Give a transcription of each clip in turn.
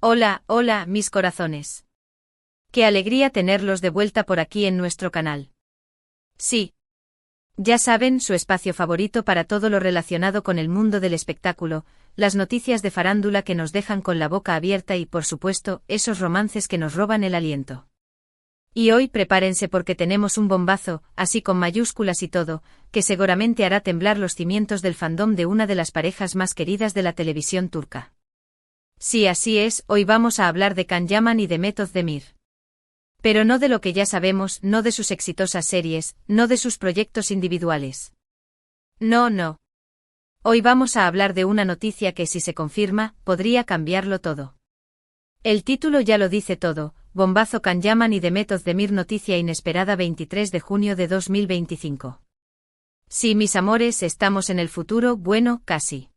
Hola, hola, mis corazones. Qué alegría tenerlos de vuelta por aquí en nuestro canal. Sí. Ya saben, su espacio favorito para todo lo relacionado con el mundo del espectáculo, las noticias de farándula que nos dejan con la boca abierta y, por supuesto, esos romances que nos roban el aliento. Y hoy prepárense porque tenemos un bombazo, así con mayúsculas y todo, que seguramente hará temblar los cimientos del fandom de una de las parejas más queridas de la televisión turca. Sí, así es, hoy vamos a hablar de Can Yaman y Demet Özdemir. Pero no de lo que ya sabemos, no de sus exitosas series, no de sus proyectos individuales. No. Hoy vamos a hablar de una noticia que, si se confirma, podría cambiarlo todo. El título ya lo dice todo: bombazo Can Yaman y Demet Özdemir, noticia inesperada 23 de junio de 2025. Sí, mis amores, estamos en el futuro, bueno, casi.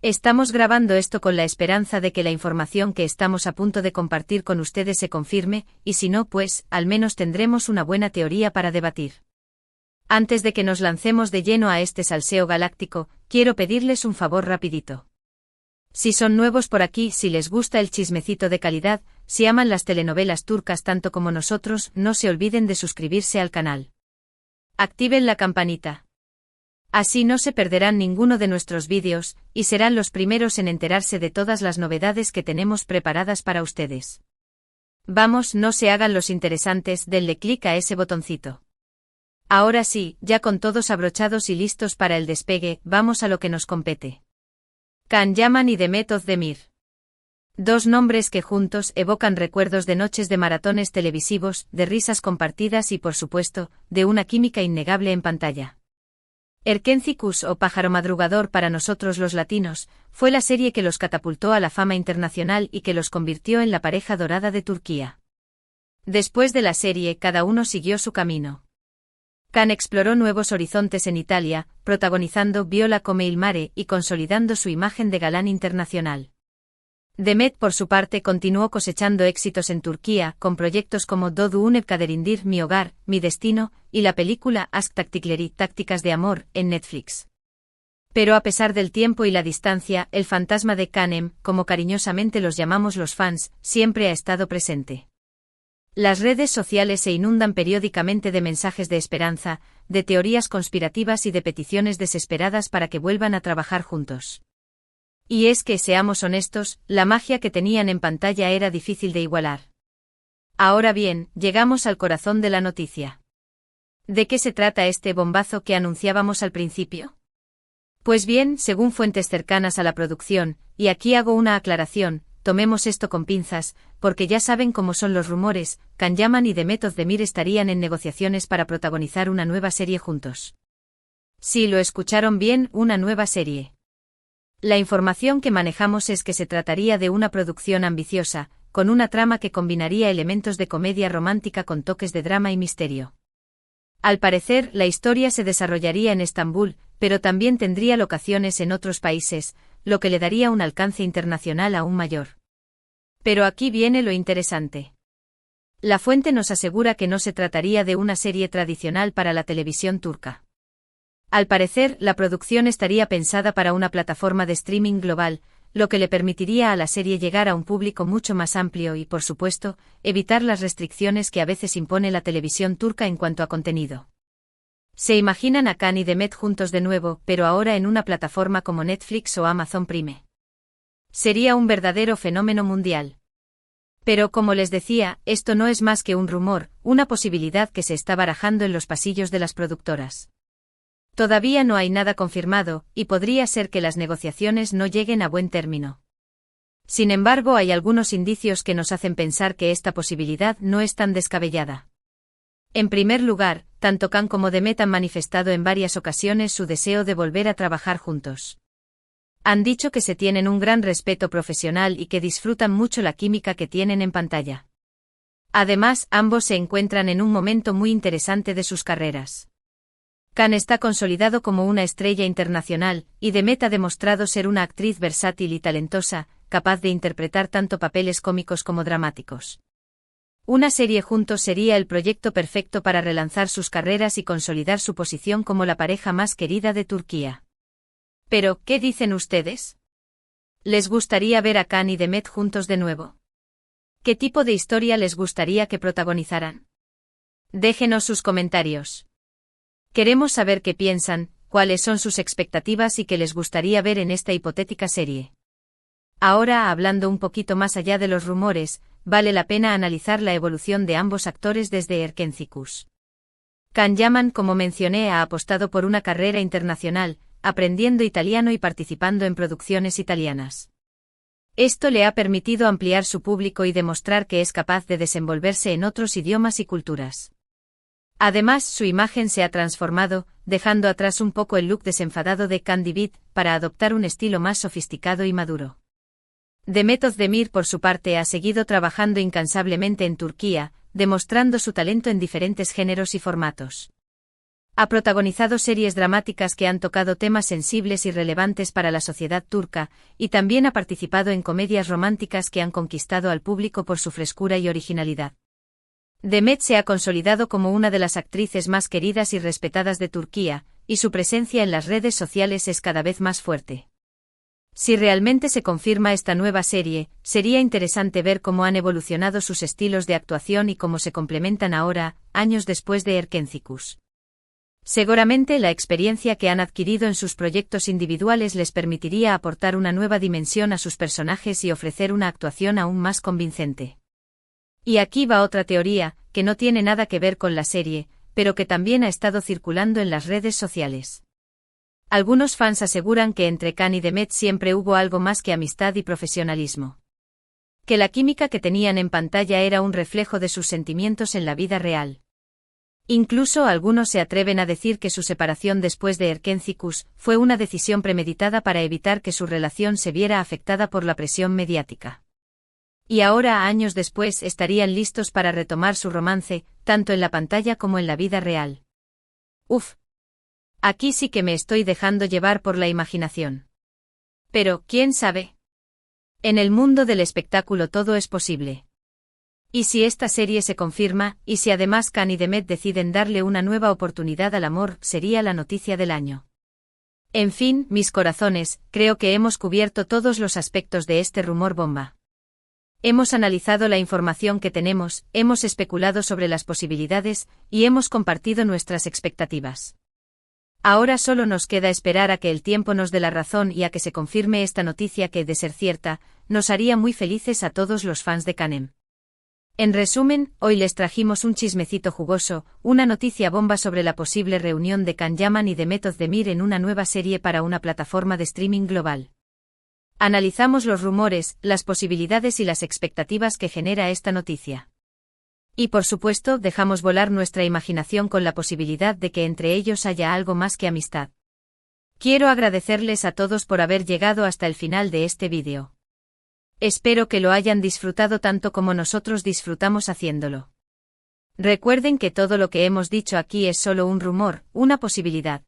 Estamos grabando esto con la esperanza de que la información que estamos a punto de compartir con ustedes se confirme, y si no, pues, al menos tendremos una buena teoría para debatir. Antes de que nos lancemos de lleno a este salseo galáctico, quiero pedirles un favor rapidito. Si son nuevos por aquí, si les gusta el chismecito de calidad, si aman las telenovelas turcas tanto como nosotros, no se olviden de suscribirse al canal. Activen la campanita. Así no se perderán ninguno de nuestros vídeos, y serán los primeros en enterarse de todas las novedades que tenemos preparadas para ustedes. Vamos, no se hagan los interesantes, denle clic a ese botoncito. Ahora sí, ya con todos abrochados y listos para el despegue, vamos a lo que nos compete. Can Yaman y Demet Özdemir. Dos nombres que juntos evocan recuerdos de noches de maratones televisivos, de risas compartidas y, por supuesto, de una química innegable en pantalla. Erkenci o Pájaro Madrugador para nosotros los latinos, fue la serie que los catapultó a la fama internacional y que los convirtió en la pareja dorada de Turquía. Después de la serie, cada uno siguió su camino. Can exploró nuevos horizontes en Italia, protagonizando Viola come il mare y consolidando su imagen de galán internacional. Demet, por su parte, continuó cosechando éxitos en Turquía, con proyectos como Doğu Une Kaderindir, Mi Hogar, Mi Destino, y la película Aşk Taktikleri, Tácticas de Amor, en Netflix. Pero a pesar del tiempo y la distancia, el fantasma de Canem, como cariñosamente los llamamos los fans, siempre ha estado presente. Las redes sociales se inundan periódicamente de mensajes de esperanza, de teorías conspirativas y de peticiones desesperadas para que vuelvan a trabajar juntos. Y es que, seamos honestos, la magia que tenían en pantalla era difícil de igualar. Ahora bien, llegamos al corazón de la noticia. ¿De qué se trata este bombazo que anunciábamos al principio? Pues bien, según fuentes cercanas a la producción, y aquí hago una aclaración, tomemos esto con pinzas, porque ya saben cómo son los rumores, Can Yaman y Demet Özdemir estarían en negociaciones para protagonizar una nueva serie juntos. Sí, lo escucharon bien, una nueva serie. La información que manejamos es que se trataría de una producción ambiciosa, con una trama que combinaría elementos de comedia romántica con toques de drama y misterio. Al parecer, la historia se desarrollaría en Estambul, pero también tendría locaciones en otros países, lo que le daría un alcance internacional aún mayor. Pero aquí viene lo interesante. La fuente nos asegura que no se trataría de una serie tradicional para la televisión turca. Al parecer, la producción estaría pensada para una plataforma de streaming global, lo que le permitiría a la serie llegar a un público mucho más amplio y, por supuesto, evitar las restricciones que a veces impone la televisión turca en cuanto a contenido. Se imaginan a Can y Demet juntos de nuevo, pero ahora en una plataforma como Netflix o Amazon Prime. Sería un verdadero fenómeno mundial. Pero, como les decía, esto no es más que un rumor, una posibilidad que se está barajando en los pasillos de las productoras. Todavía no hay nada confirmado, y podría ser que las negociaciones no lleguen a buen término. Sin embargo, hay algunos indicios que nos hacen pensar que esta posibilidad no es tan descabellada. En primer lugar, tanto Can como Demet han manifestado en varias ocasiones su deseo de volver a trabajar juntos. Han dicho que se tienen un gran respeto profesional y que disfrutan mucho la química que tienen en pantalla. Además, ambos se encuentran en un momento muy interesante de sus carreras. Can está consolidado como una estrella internacional, y Demet ha demostrado ser una actriz versátil y talentosa, capaz de interpretar tanto papeles cómicos como dramáticos. Una serie juntos sería el proyecto perfecto para relanzar sus carreras y consolidar su posición como la pareja más querida de Turquía. Pero, ¿qué dicen ustedes? ¿Les gustaría ver a Can y Demet juntos de nuevo? ¿Qué tipo de historia les gustaría que protagonizaran? Déjenos sus comentarios. Queremos saber qué piensan, cuáles son sus expectativas y qué les gustaría ver en esta hipotética serie. Ahora, hablando un poquito más allá de los rumores, vale la pena analizar la evolución de ambos actores desde Erkénticos. Can Yaman, como mencioné, ha apostado por una carrera internacional, aprendiendo italiano y participando en producciones italianas. Esto le ha permitido ampliar su público y demostrar que es capaz de desenvolverse en otros idiomas y culturas. Además, su imagen se ha transformado, dejando atrás un poco el look desenfadado de Can David, para adoptar un estilo más sofisticado y maduro. Demet Özdemir, por su parte, ha seguido trabajando incansablemente en Turquía, demostrando su talento en diferentes géneros y formatos. Ha protagonizado series dramáticas que han tocado temas sensibles y relevantes para la sociedad turca, y también ha participado en comedias románticas que han conquistado al público por su frescura y originalidad. Demet se ha consolidado como una de las actrices más queridas y respetadas de Turquía, y su presencia en las redes sociales es cada vez más fuerte. Si realmente se confirma esta nueva serie, sería interesante ver cómo han evolucionado sus estilos de actuación y cómo se complementan ahora, años después de Erkénticos. Seguramente la experiencia que han adquirido en sus proyectos individuales les permitiría aportar una nueva dimensión a sus personajes y ofrecer una actuación aún más convincente. Y aquí va otra teoría, que no tiene nada que ver con la serie, pero que también ha estado circulando en las redes sociales. Algunos fans aseguran que entre Can y Demet siempre hubo algo más que amistad y profesionalismo. Que la química que tenían en pantalla era un reflejo de sus sentimientos en la vida real. Incluso algunos se atreven a decir que su separación después de Erkénticos fue una decisión premeditada para evitar que su relación se viera afectada por la presión mediática. Y ahora, años después, estarían listos para retomar su romance, tanto en la pantalla como en la vida real. Uf. Aquí sí que me estoy dejando llevar por la imaginación. Pero, ¿quién sabe? En el mundo del espectáculo todo es posible. ¿Y si esta serie se confirma, y si además Can y Demet deciden darle una nueva oportunidad al amor, sería la noticia del año? En fin, mis corazones, creo que hemos cubierto todos los aspectos de este rumor bomba. Hemos analizado la información que tenemos, hemos especulado sobre las posibilidades, y hemos compartido nuestras expectativas. Ahora solo nos queda esperar a que el tiempo nos dé la razón y a que se confirme esta noticia que, de ser cierta, nos haría muy felices a todos los fans de Canem. En resumen, hoy les trajimos un chismecito jugoso, una noticia bomba sobre la posible reunión de Can Yaman y Demet Özdemir en una nueva serie para una plataforma de streaming global. Analizamos los rumores, las posibilidades y las expectativas que genera esta noticia. Y por supuesto, dejamos volar nuestra imaginación con la posibilidad de que entre ellos haya algo más que amistad. Quiero agradecerles a todos por haber llegado hasta el final de este vídeo. Espero que lo hayan disfrutado tanto como nosotros disfrutamos haciéndolo. Recuerden que todo lo que hemos dicho aquí es solo un rumor, una posibilidad.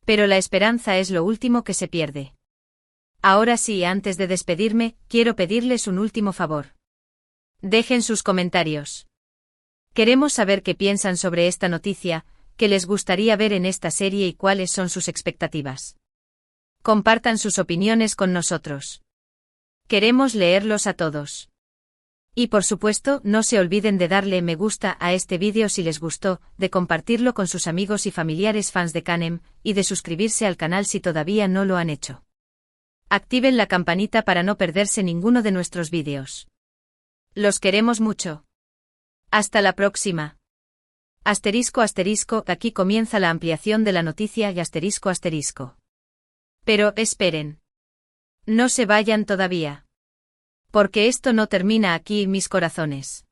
Pero la esperanza es lo último que se pierde. Ahora sí, antes de despedirme, quiero pedirles un último favor. Dejen sus comentarios. Queremos saber qué piensan sobre esta noticia, qué les gustaría ver en esta serie y cuáles son sus expectativas. Compartan sus opiniones con nosotros. Queremos leerlos a todos. Y por supuesto, no se olviden de darle me gusta a este vídeo si les gustó, de compartirlo con sus amigos y familiares fans de Canem, y de suscribirse al canal si todavía no lo han hecho. Activen la campanita para no perderse ninguno de nuestros vídeos. Los queremos mucho. Hasta la próxima. Asterisco asterisco, aquí comienza la ampliación de la noticia y asterisco asterisco. Pero, esperen. No se vayan todavía. Porque esto no termina aquí, mis corazones.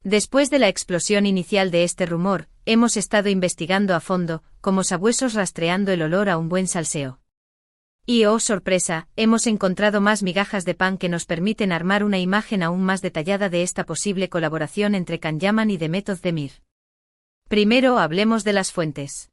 Después de la explosión inicial de este rumor, hemos estado investigando a fondo, como sabuesos rastreando el olor a un buen salseo. Y oh sorpresa, hemos encontrado más migajas de pan que nos permiten armar una imagen aún más detallada de esta posible colaboración entre Can Yaman y Demet Özdemir. Primero hablemos de las fuentes.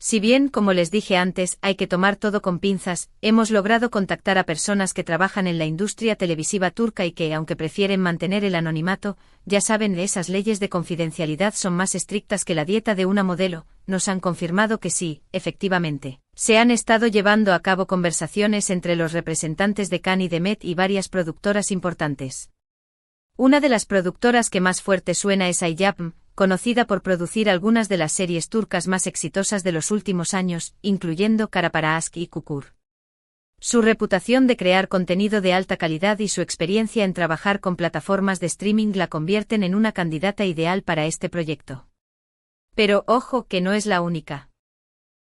Si bien, como les dije antes, hay que tomar todo con pinzas, hemos logrado contactar a personas que trabajan en la industria televisiva turca y que, aunque prefieren mantener el anonimato, ya saben, esas leyes de confidencialidad son más estrictas que la dieta de una modelo, nos han confirmado que sí, efectivamente, Se han estado llevando a cabo conversaciones entre los representantes de Can y Demet y varias productoras importantes. Una de las productoras que más fuerte suena es Ayapm, conocida por producir algunas de las series turcas más exitosas de los últimos años, incluyendo Kara Para Aşk y Kukur. Su reputación de crear contenido de alta calidad y su experiencia en trabajar con plataformas de streaming la convierten en una candidata ideal para este proyecto. Pero ojo que no es la única.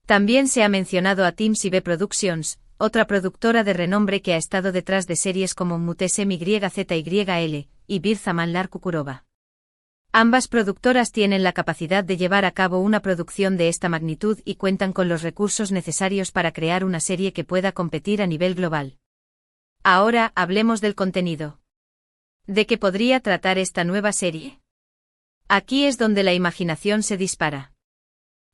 También se ha mencionado a Team CB Productions, otra productora de renombre que ha estado detrás de series como Muhteşem YZYL y Bir Zamanlar Kukurova. Ambas productoras tienen la capacidad de llevar a cabo una producción de esta magnitud y cuentan con los recursos necesarios para crear una serie que pueda competir a nivel global. Ahora hablemos del contenido. ¿De qué podría tratar esta nueva serie? Aquí es donde la imaginación se dispara.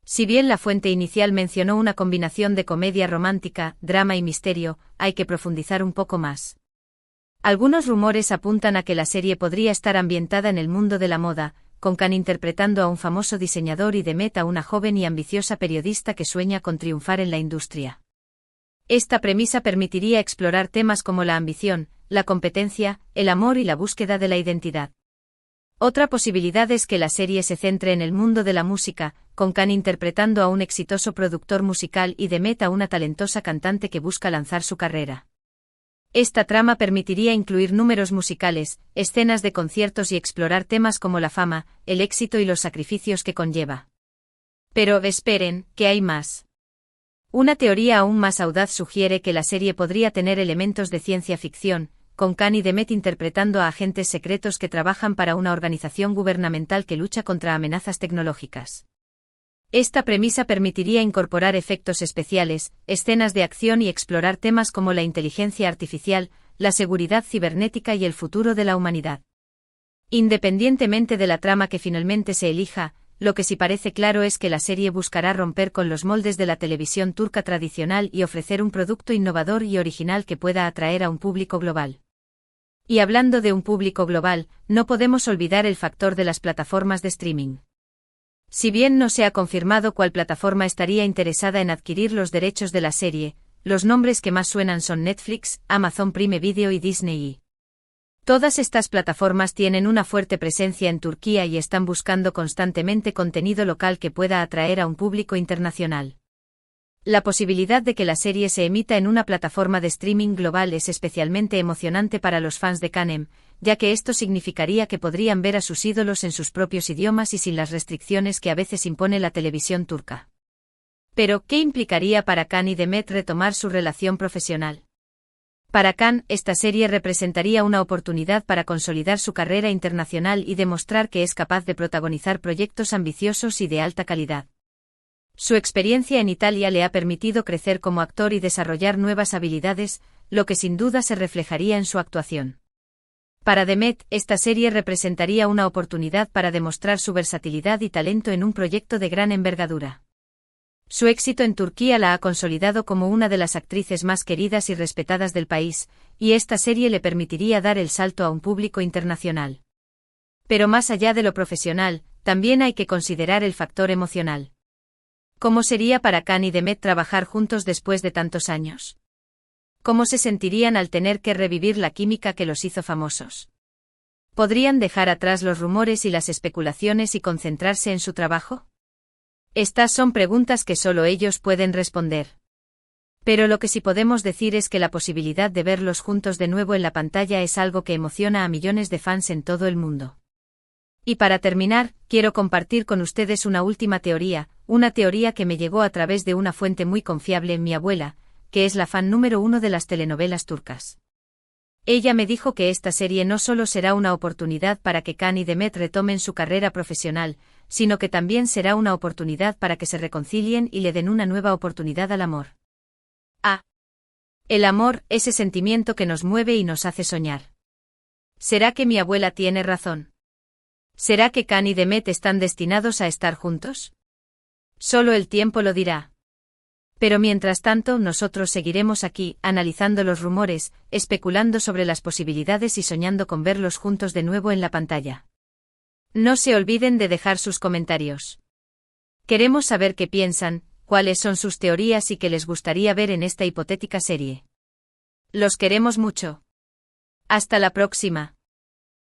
Si bien la fuente inicial mencionó una combinación de comedia romántica, drama y misterio, hay que profundizar un poco más. Algunos rumores apuntan a que la serie podría estar ambientada en el mundo de la moda, con Can interpretando a un famoso diseñador y Demet a una joven y ambiciosa periodista que sueña con triunfar en la industria. Esta premisa permitiría explorar temas como la ambición, la competencia, el amor y la búsqueda de la identidad. Otra posibilidad es que la serie se centre en el mundo de la música, con Can interpretando a un exitoso productor musical y Demet a una talentosa cantante que busca lanzar su carrera. Esta trama permitiría incluir números musicales, escenas de conciertos y explorar temas como la fama, el éxito y los sacrificios que conlleva. Pero esperen, que hay más. Una teoría aún más audaz sugiere que la serie podría tener elementos de ciencia ficción, con Can y Demet interpretando a agentes secretos que trabajan para una organización gubernamental que lucha contra amenazas tecnológicas. Esta premisa permitiría incorporar efectos especiales, escenas de acción y explorar temas como la inteligencia artificial, la seguridad cibernética y el futuro de la humanidad. Independientemente de la trama que finalmente se elija, lo que sí parece claro es que la serie buscará romper con los moldes de la televisión turca tradicional y ofrecer un producto innovador y original que pueda atraer a un público global. Y hablando de un público global, no podemos olvidar el factor de las plataformas de streaming. Si bien no se ha confirmado cuál plataforma estaría interesada en adquirir los derechos de la serie, los nombres que más suenan son Netflix, Amazon Prime Video y Disney. Todas estas plataformas tienen una fuerte presencia en Turquía y están buscando constantemente contenido local que pueda atraer a un público internacional. La posibilidad de que la serie se emita en una plataforma de streaming global es especialmente emocionante para los fans de Canem, ya que esto significaría que podrían ver a sus ídolos en sus propios idiomas y sin las restricciones que a veces impone la televisión turca. Pero, ¿qué implicaría para Can y Demet retomar su relación profesional? Para Can, esta serie representaría una oportunidad para consolidar su carrera internacional y demostrar que es capaz de protagonizar proyectos ambiciosos y de alta calidad. Su experiencia en Italia le ha permitido crecer como actor y desarrollar nuevas habilidades, lo que sin duda se reflejaría en su actuación. Para Demet, esta serie representaría una oportunidad para demostrar su versatilidad y talento en un proyecto de gran envergadura. Su éxito en Turquía la ha consolidado como una de las actrices más queridas y respetadas del país, y esta serie le permitiría dar el salto a un público internacional. Pero más allá de lo profesional, también hay que considerar el factor emocional. ¿Cómo sería para Can y Demet trabajar juntos después de tantos años? ¿Cómo se sentirían al tener que revivir la química que los hizo famosos? ¿Podrían dejar atrás los rumores y las especulaciones y concentrarse en su trabajo? Estas son preguntas que solo ellos pueden responder. Pero lo que sí podemos decir es que la posibilidad de verlos juntos de nuevo en la pantalla es algo que emociona a millones de fans en todo el mundo. Y para terminar, quiero compartir con ustedes una última teoría, una teoría que me llegó a través de una fuente muy confiable, mi abuela, que es la fan número 1 de las telenovelas turcas. Ella me dijo que esta serie no solo será una oportunidad para que Can y Demet retomen su carrera profesional, sino que también será una oportunidad para que se reconcilien y le den una nueva oportunidad al amor. El amor, ese sentimiento que nos mueve y nos hace soñar. ¿Será que mi abuela tiene razón? ¿Será que Can y Demet están destinados a estar juntos? Solo el tiempo lo dirá. Pero mientras tanto nosotros seguiremos aquí, analizando los rumores, especulando sobre las posibilidades y soñando con verlos juntos de nuevo en la pantalla. No se olviden de dejar sus comentarios. Queremos saber qué piensan, cuáles son sus teorías y qué les gustaría ver en esta hipotética serie. Los queremos mucho. Hasta la próxima.